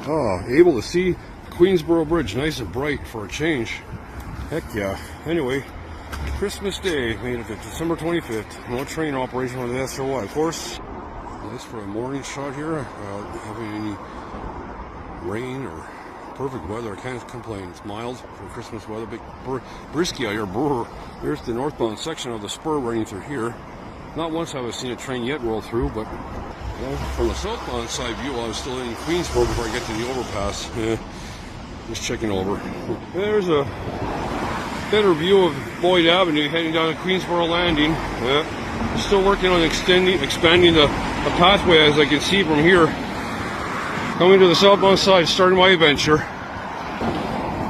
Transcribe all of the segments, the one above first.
able to see Queensboro Bridge, nice and bright for a change. Heck yeah. Anyway, Christmas Day, made it December 25th. No train operation with the SRY. Of course, nice for a morning shot here. Having any rain or perfect weather, I can't complain. It's mild for Christmas weather. Big brisky out here. Here's the northbound section of the spur running through here. Not once have I seen a train yet roll through, but from the southbound side view, I was still in Queensboro before I get to the overpass. Just checking over. There's a better view of Boyd Avenue heading down to Queensboro Landing. Still working on expanding the pathway, as I can see from here. Coming to the southbound side, starting my adventure.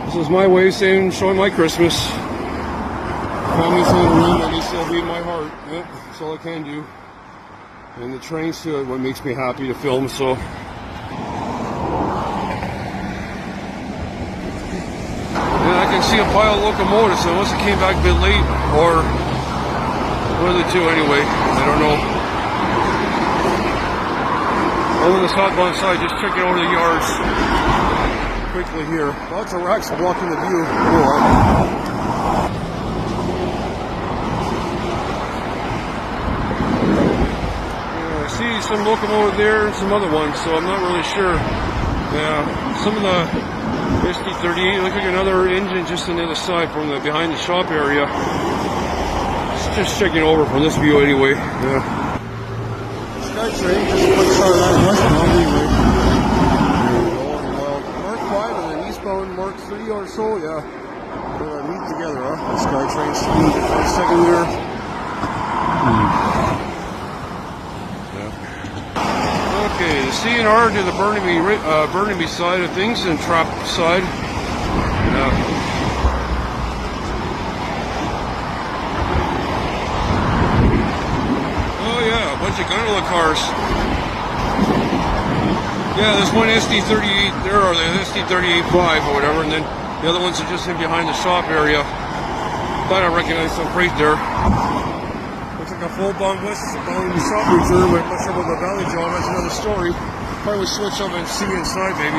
This is my way of showing my Christmas. Family's in the room, at least they'll be in my heart. That's all I can do. And the train's too, what makes me happy to film, so. And I can see a pile of locomotives, so unless it came back a bit late, or one of the two anyway, I don't know. Over the southbound side, just checking over the yards quickly here. Lots of racks blocking the view. See some locomotive there and some other ones, so I'm not really sure. Yeah, some of the SD38 look like another engine just on the other side from the behind the shop area. Just checking over from this view anyway. Yeah. SkyTrain just quick shot of that westbound anyway. Mark 5 and then eastbound Mark 3 or so, yeah. They're meet together, huh? SkyTrain speed for a second there. Okay, the CNR to the Burnaby side of things and Trap side. Oh yeah, a bunch of gondola cars. Yeah, there's one SD38 there, or the SD38-5 or whatever, and then the other ones are just in behind the shop area. Thought I recognized some freight there. A full-bound westbound shop return, but I'm not sure about the valley job. That's another story. Probably switch up and see inside, maybe.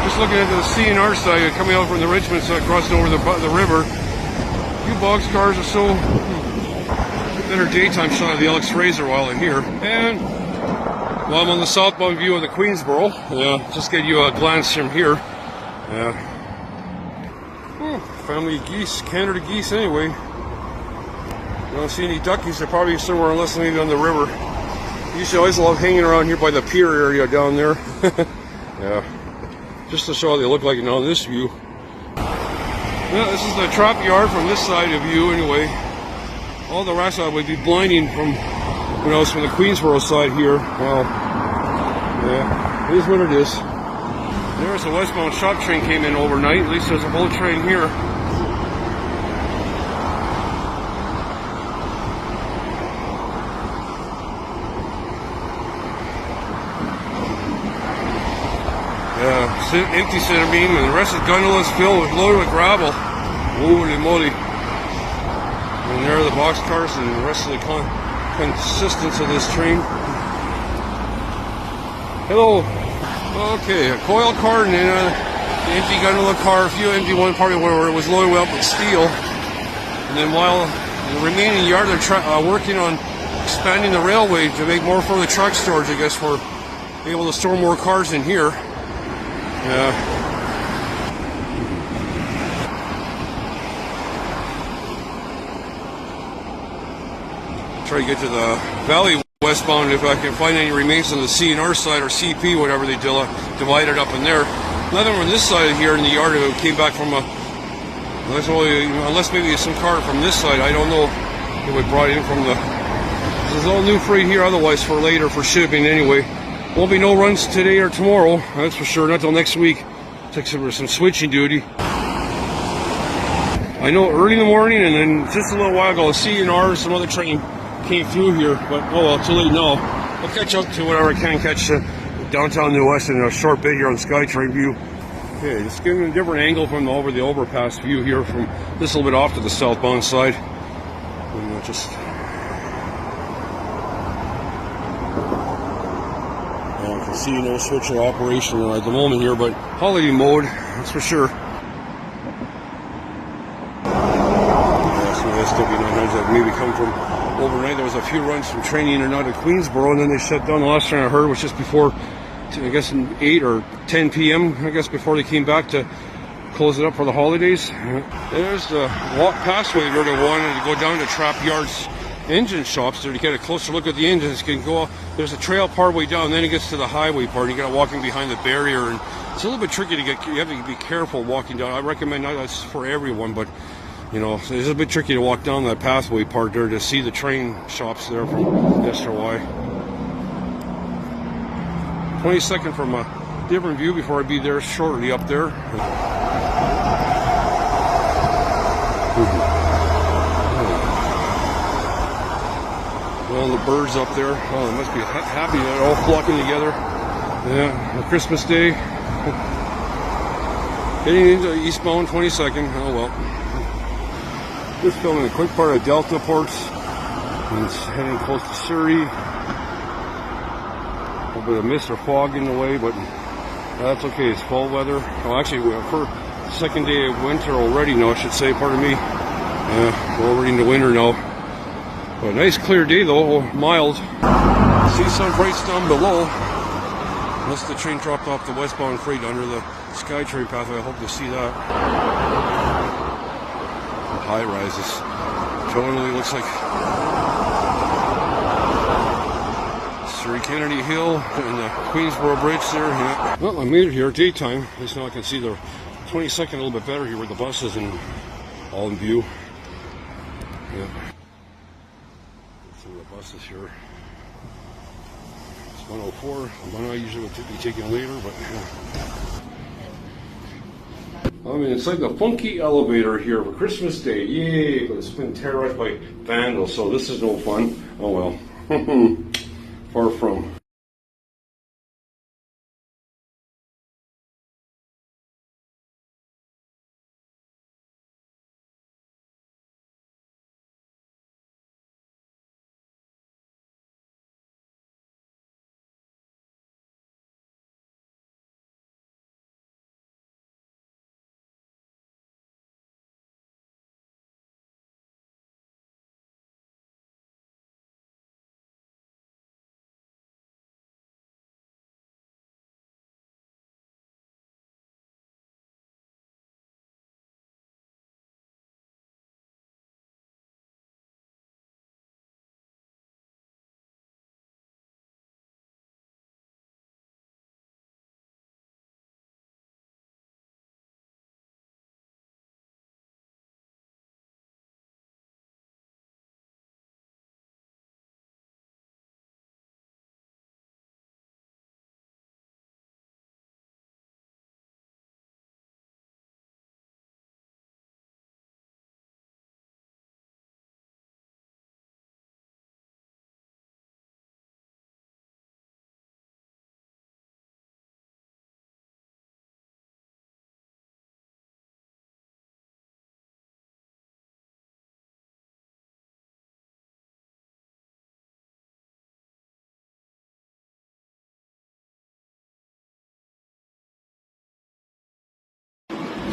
Just looking at the CNR side, coming out from the Richmond side, crossing over the river. A few box cars or so. Better daytime shot of the LX Razor while I'm here. And while I'm on the southbound view of the Queensboro, just get you a glance from here. Family geese, Canada geese anyway. Don't see any duckies. They're probably somewhere less maybe on the river. Usually I always love hanging around here by the pier area down there. Yeah, just to show how they look like on this view. Yeah, this is the trap yard from this side of view anyway. All the rest of it would be blinding from when I was from the Queensboro side here. Well, yeah, it is what it is. There's a westbound shop train came in overnight. At least there's a whole train here. Empty center beam, and the rest of the gondola is filled with loaded with gravel. Holy moly. And there are the box cars and the rest of the consistence of this train. Hello. Okay, a coil car and then an empty gondola car, a few empty one, probably where it was loaded up with steel. And then while the remaining yard, they're working on expanding the railway to make more for the truck storage. I guess we're able to store more cars in here. Yeah. Try to get to the valley westbound if I can find any remains on the CNR side or CP, whatever they divided up in there. Nothing on this side here in the yard. It came back from unless maybe some car from this side. I don't know. It was brought in from the. There's all new freight here. Otherwise, for later for shipping anyway. Won't be no runs today or tomorrow, that's for sure, not till next week. Takes some switching duty. I know early in the morning and then just a little while ago, a CNR, some other train came through here, but oh well, too late now. I'll catch up to whatever I can catch downtown New West in a short bit here on SkyTrain view. Okay, just giving a different angle from the overpass view here from this a little bit off to the southbound side. And just See no switch of operation at the moment here, but holiday mode, that's for sure. SW900s maybe come from overnight. There was a few runs from training in and out of Queensboro, and then they shut down. The last time I heard was just before, I guess, 8 or 10 p.m. I guess before they came back to close it up for the holidays. There's the walk pathway where they wanted to go down to Trap Yard's engine shops there to get a closer look at the engines. You can go. There's a trail part way down, then it gets to the highway part. You got to walk in behind the barrier, and it's a little bit tricky to get. You have to be careful walking down. I recommend that's for everyone, but. You know, it's a bit tricky to walk down that pathway part there to see the train shops there from SRY. 22nd from a different view before I be there shortly up there. Well, the birds up there, oh, they must be happy they're all flocking together. Yeah, Christmas Day. Heading into eastbound 22nd, oh well. Just filming a quick part of Delta ports, and it's heading close to SRY. A little bit of mist or fog in the way, but that's okay. It's fall weather. Oh, actually, for second day of winter already now, I should say. Pardon me. We're already into winter now. But a nice clear day though, mild. See some brights down below. Unless the train dropped off the westbound freight under the SkyTrain pathway, I hope to see that. High rises. Totally looks like SRY Kennedy Hill and the Queensboro Bridge there. Yeah. Well, I made it here daytime. At least now I can see the 22nd a little bit better here with the buses and all in view. Yeah. Some of the buses here. It's 104. One I usually would be taking later, but yeah. I mean, it's like a funky elevator here for Christmas Day. Yay! But it's been terrorized by vandals, so this is no fun. Oh well. Far from.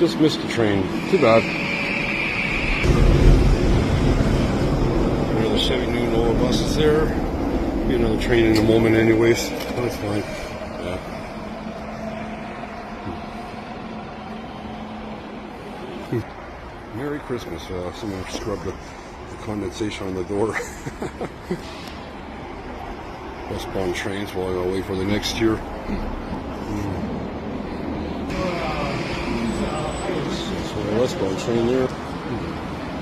Just missed the train. Too bad. Another 7 new Nova buses there. Be another train in a moment anyways. That's fine. Yeah. Merry Christmas. Someone scrubbed the condensation on the door. Westbound trains while I wait for the next year. Westbound train there.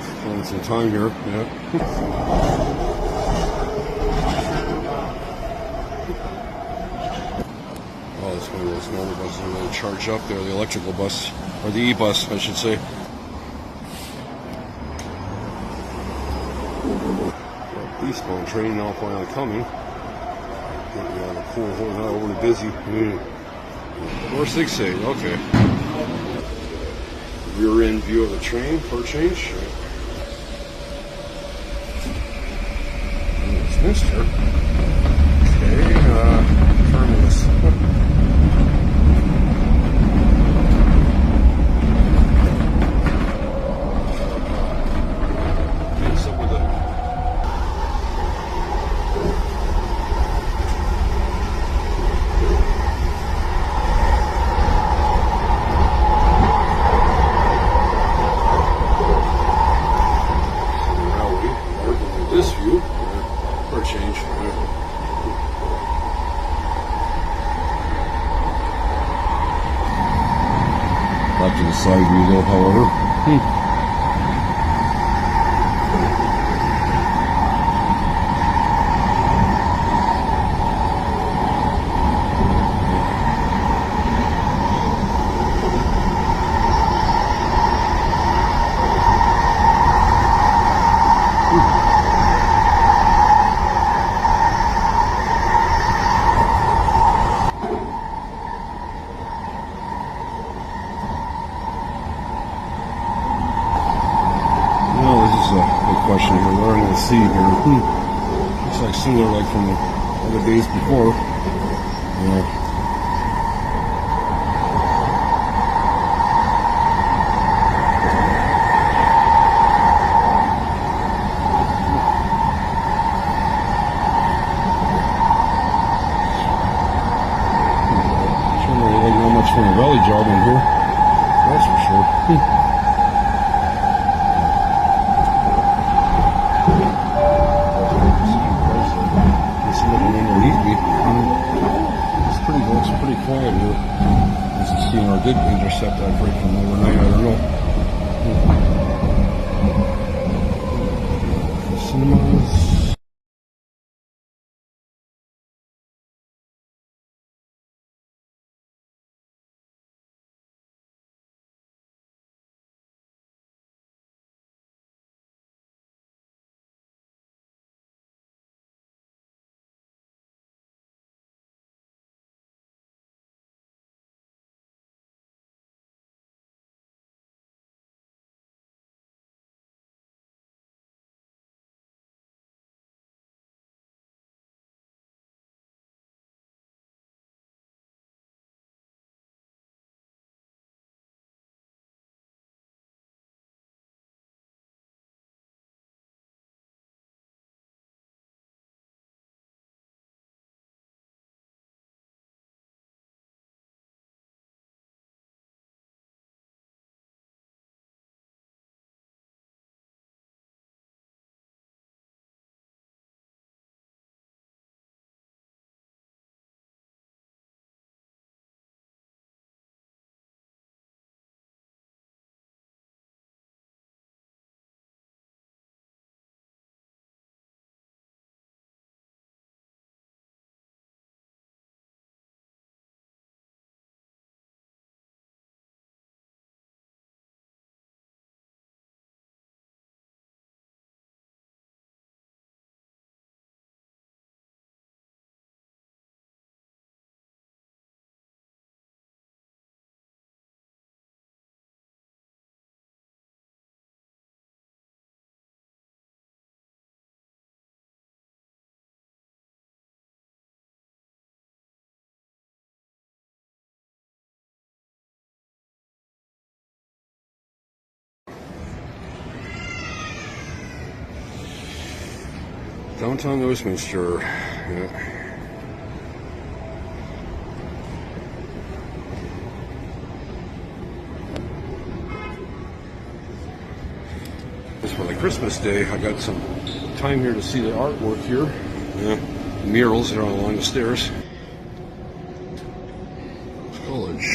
Spending some time here. Yeah. Oh, it's one of those normal buses that really charge up there. The electrical bus, or the e-bus, I should say. Eastbound train now finally coming. Yeah, the cool, not overly busy. Or 6-8, okay. Rear end view of the train for a change. It's missed here. Okay, terminus. This view for a change. Back to the side view though, however. Question here, what I'm going to see here. Looks like similar like from the other days before. Shouldn't really know much from the valley job in here. That's for sure. It's pretty quiet here. This is seeing our did intercept that break from overnight, I don't know. Cinemas. Downtown Westminster. Yeah. It's for like Christmas Day. I got some time here to see the artwork here. Yeah. Murals that are along the stairs. College.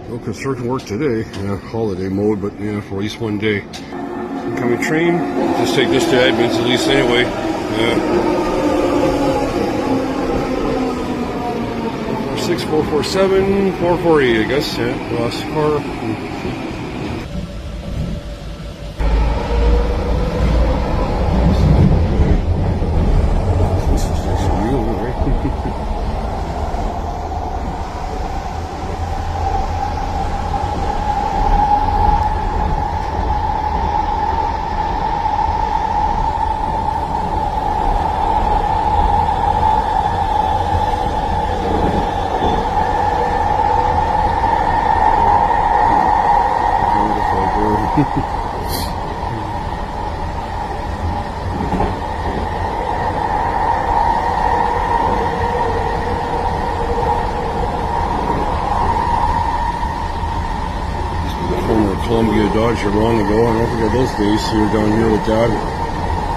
No construction work today. Yeah, holiday mode, but yeah, for at least one day. Incoming train. Just take this to Edmonds at least anyway. Yeah. 446, 447, 448, I guess. Yeah, lost car. This is just real, right? Former Columbia Dodger long ago. I don't forget those days here down here with Dad.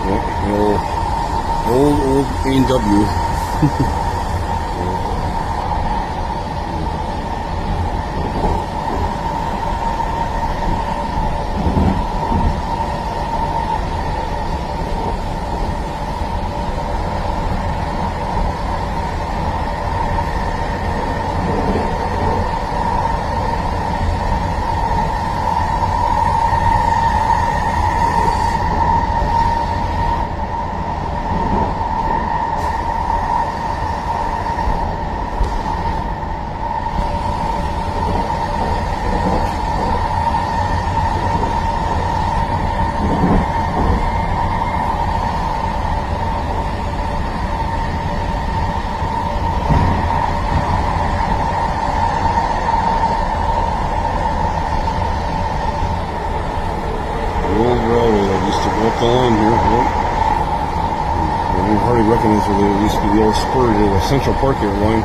Yeah, old A&W. Up the line here. Yep. I hardly recognize where there used to be the old spur to the Central Park line.